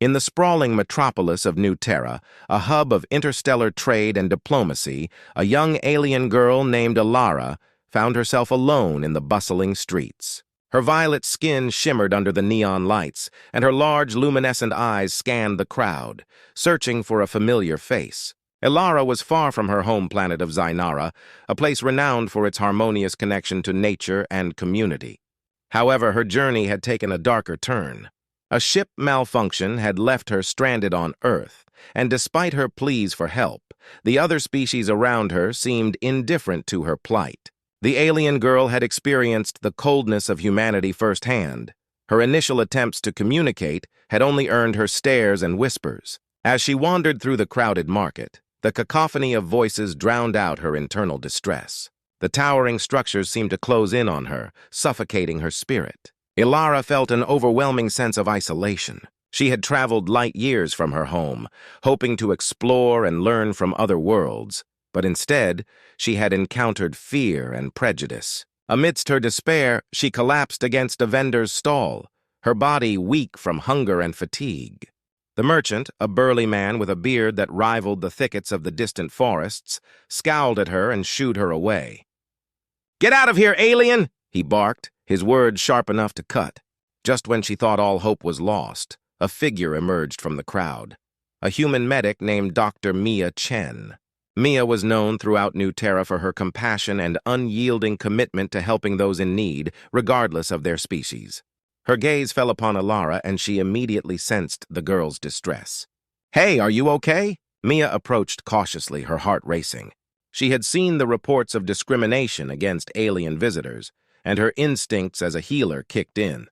In the sprawling metropolis of New Terra, a hub of interstellar trade and diplomacy, a young alien girl named Alara found herself alone in the bustling streets. Her violet skin shimmered under the neon lights, and her large, luminescent eyes scanned the crowd, searching for a familiar face. Alara was far from her home planet of Zainara, a place renowned for its harmonious connection to nature and community. However, her journey had taken a darker turn. A ship malfunction had left her stranded on Earth, and despite her pleas for help, the other species around her seemed indifferent to her plight. The alien girl had experienced the coldness of humanity firsthand. Her initial attempts to communicate had only earned her stares and whispers. As she wandered through the crowded market, the cacophony of voices drowned out her internal distress. The towering structures seemed to close in on her, suffocating her spirit. Alara felt an overwhelming sense of isolation. She had traveled light years from her home, hoping to explore and learn from other worlds, but instead, she had encountered fear and prejudice. Amidst her despair, she collapsed against a vendor's stall, her body weak from hunger and fatigue. The merchant, a burly man with a beard that rivaled the thickets of the distant forests, scowled at her and shooed her away. "Get out of here, alien!" he barked, his words sharp enough to cut. Just when she thought all hope was lost, a figure emerged from the crowd. A human medic named Dr. Mia Chen. Mia was known throughout New Terra for her compassion and unyielding commitment to helping those in need, regardless of their species. Her gaze fell upon Alara, and she immediately sensed the girl's distress. "Hey, are you okay?" Mia approached cautiously, her heart racing. She had seen the reports of discrimination against alien visitors, and her instincts as a healer kicked in.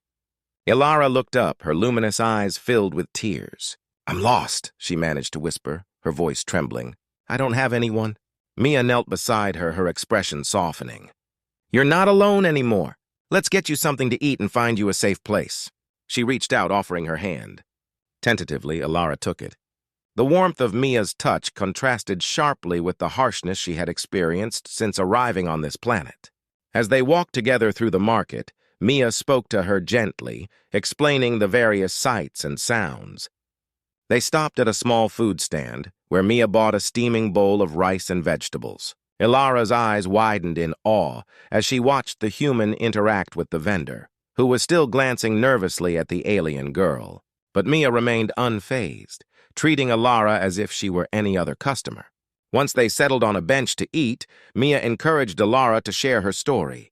Alara looked up, her luminous eyes filled with tears. "I'm lost," she managed to whisper, her voice trembling. "I don't have anyone." Mia knelt beside her, her expression softening. "You're not alone anymore. Let's get you something to eat and find you a safe place." She reached out, offering her hand. Tentatively, Alara took it. The warmth of Mia's touch contrasted sharply with the harshness she had experienced since arriving on this planet. As they walked together through the market, Mia spoke to her gently, explaining the various sights and sounds. They stopped at a small food stand, where Mia bought a steaming bowl of rice and vegetables. Alara's eyes widened in awe as she watched the human interact with the vendor, who was still glancing nervously at the alien girl. But Mia remained unfazed, treating Alara as if she were any other customer. Once they settled on a bench to eat, Mia encouraged Alara to share her story.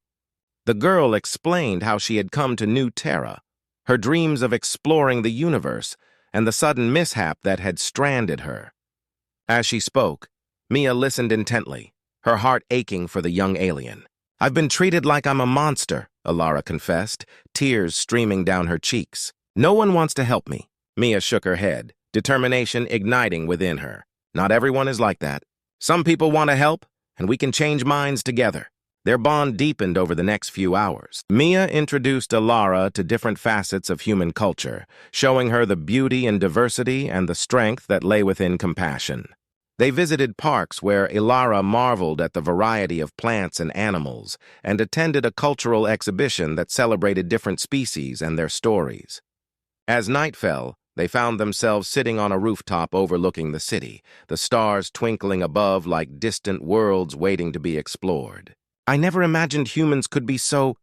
The girl explained how she had come to New Terra, her dreams of exploring the universe, and the sudden mishap that had stranded her. As she spoke, Mia listened intently, her heart aching for the young alien. "I've been treated like I'm a monster," Alara confessed, tears streaming down her cheeks. "No one wants to help me." Mia shook her head, determination igniting within her. "Not everyone is like that. Some people want to help, and we can change minds together." Their bond deepened over the next few hours. Mia introduced Alara to different facets of human culture, showing her the beauty and diversity and the strength that lay within compassion. They visited parks where Alara marveled at the variety of plants and animals, and attended a cultural exhibition that celebrated different species and their stories. As night fell, they found themselves sitting on a rooftop overlooking the city, the stars twinkling above like distant worlds waiting to be explored. "I never imagined humans could be so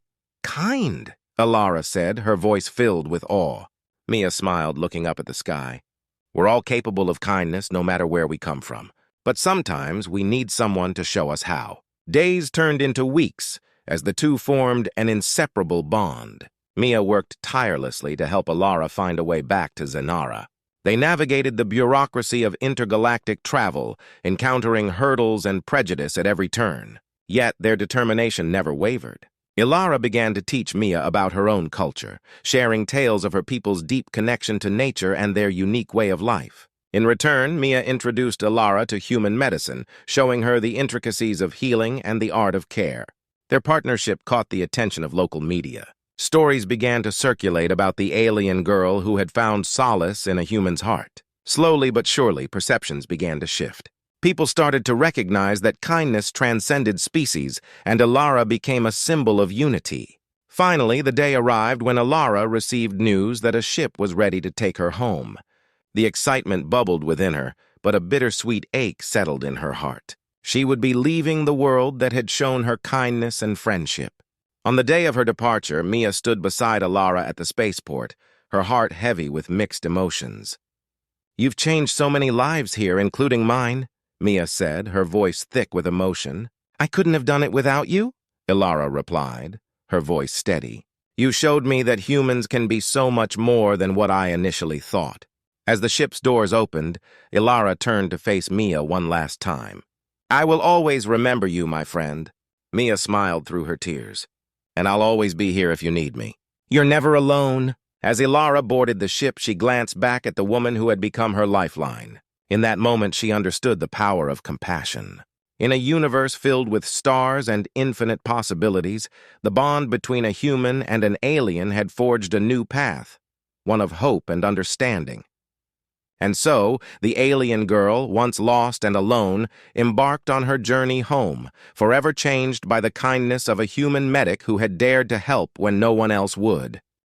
kind," Alara said, her voice filled with awe. Mia smiled, looking up at the sky. "We're all capable of kindness no matter where we come from, but sometimes we need someone to show us how." Days turned into weeks as the two formed an inseparable bond. Mia worked tirelessly to help Alara find a way back to Zainara. They navigated the bureaucracy of intergalactic travel, encountering hurdles and prejudice at every turn. Yet their determination never wavered. Alara began to teach Mia about her own culture, sharing tales of her people's deep connection to nature and their unique way of life. In return, Mia introduced Alara to human medicine, showing her the intricacies of healing and the art of care. Their partnership caught the attention of local media. Stories began to circulate about the alien girl who had found solace in a human's heart. Slowly but surely, perceptions began to shift. People started to recognize that kindness transcended species, and Alara became a symbol of unity. Finally, the day arrived when Alara received news that a ship was ready to take her home. The excitement bubbled within her, but a bittersweet ache settled in her heart. She would be leaving the world that had shown her kindness and friendship. On the day of her departure, Mia stood beside Alara at the spaceport, her heart heavy with mixed emotions. "You've changed so many lives here, including mine," Mia said, her voice thick with emotion. "I couldn't have done it without you," Alara replied, her voice steady. "You showed me that humans can be so much more than what I initially thought." As the ship's doors opened, Alara turned to face Mia one last time. "I will always remember you, my friend." Mia smiled through her tears. "And I'll always be here if you need me." "You're never alone." As Alara boarded the ship, she glanced back at the woman who had become her lifeline. In that moment, she understood the power of compassion. In a universe filled with stars and infinite possibilities, the bond between a human and an alien had forged a new path, one of hope and understanding. And so, the alien girl, once lost and alone, embarked on her journey home, forever changed by the kindness of a human medic who had dared to help when no one else would.